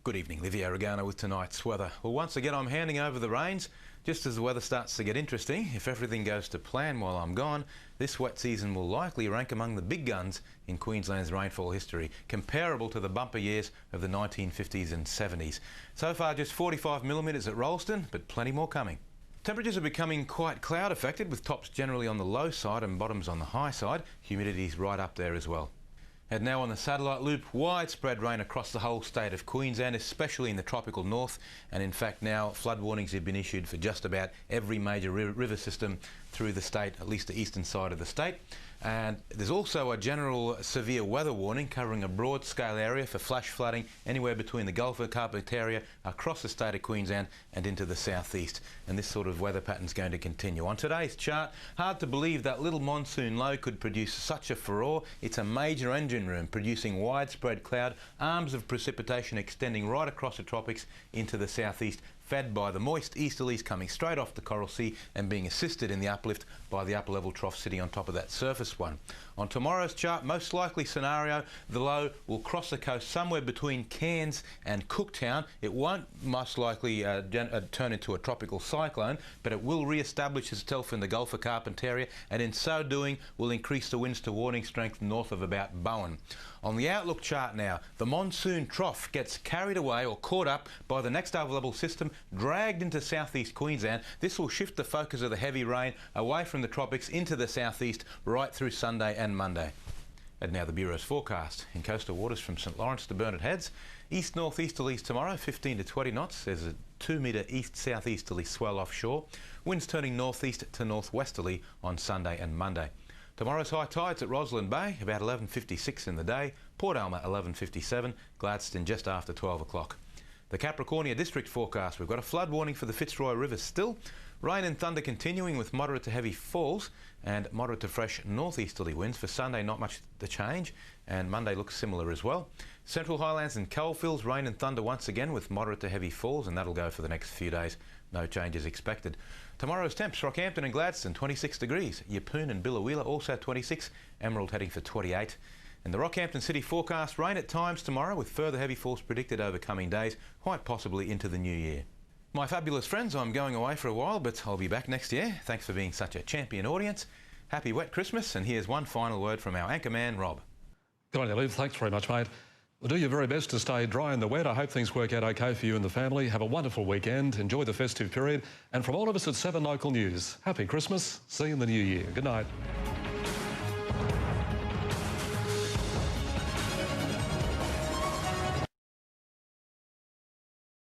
Good evening, Livio Regano with tonight's weather. Well, once again, I'm handing over the reins just as the weather starts to get interesting. If everything goes to plan while I'm gone, this wet season will likely rank among the big guns in Queensland's rainfall history, comparable to the bumper years of the 1950s and 70s. So far, just 45 millimetres at Rolleston, but plenty more coming. Temperatures are becoming quite cloud affected, with tops generally on the low side and bottoms on the high side. Humidity's right up there as well. And now on the satellite loop, widespread rain across the whole state of Queensland, especially in the tropical north. And in fact now flood warnings have been issued for just about every major river system through the state, at least the eastern side of the state. And there's also a general severe weather warning covering a broad scale area for flash flooding anywhere between the Gulf of Carpentaria across the state of Queensland and into the southeast. And this sort of weather pattern is going to continue. On today's chart, hard to believe that little monsoon low could produce such a furore. It's a major engine room producing widespread cloud, arms of precipitation extending right across the tropics into the southeast, fed by the moist easterlies coming straight off the Coral Sea and being assisted in the uplift by the upper level trough sitting on top of that surface one. On tomorrow's chart, most likely scenario, the low will cross the coast somewhere between Cairns and Cooktown. It won't most likely turn into a tropical cyclone, but it will re-establish itself in the Gulf of Carpentaria, and in so doing will increase the winds to warning strength north of about Bowen. On the outlook chart now, the monsoon trough gets carried away or caught up by the next upper level system, dragged into southeast Queensland. This will shift the focus of the heavy rain away from the tropics into the southeast right through Sunday and Monday. And now the Bureau's forecast. In coastal waters from St Lawrence to Burnett Heads, east-northeasterlies tomorrow, 15 to 20 knots. There's a 2 metre east-southeasterly swell offshore. Winds turning northeast to northwesterly on Sunday and Monday. Tomorrow's high tides at Roslyn Bay, about 11:56 in the day. Port Alma, 11:57. Gladstone, just after 12 o'clock. The Capricornia District forecast. We've got a flood warning for the Fitzroy River still. Rain and thunder continuing with moderate to heavy falls and moderate to fresh northeasterly winds. For Sunday, not much to change, and Monday looks similar as well. Central Highlands and Coalfields, rain and thunder once again with moderate to heavy falls, and that'll go for the next few days. No changes expected. Tomorrow's temps, Rockhampton and Gladstone, 26 degrees. Yeppoon and Biloela also 26. Emerald heading for 28. And the Rockhampton City forecast, rain at times tomorrow with further heavy falls predicted over coming days, quite possibly into the new year. My fabulous friends, I'm going away for a while, but I'll be back next year. Thanks for being such a champion audience. Happy wet Christmas, and here's one final word from our anchor man, Rob. Good on you, Liv. Thanks very much, mate. Well, do your very best to stay dry in the wet. I hope things work out okay for you and the family. Have a wonderful weekend. Enjoy the festive period. And from all of us at 7 Local News, happy Christmas. See you in the new year. Good night.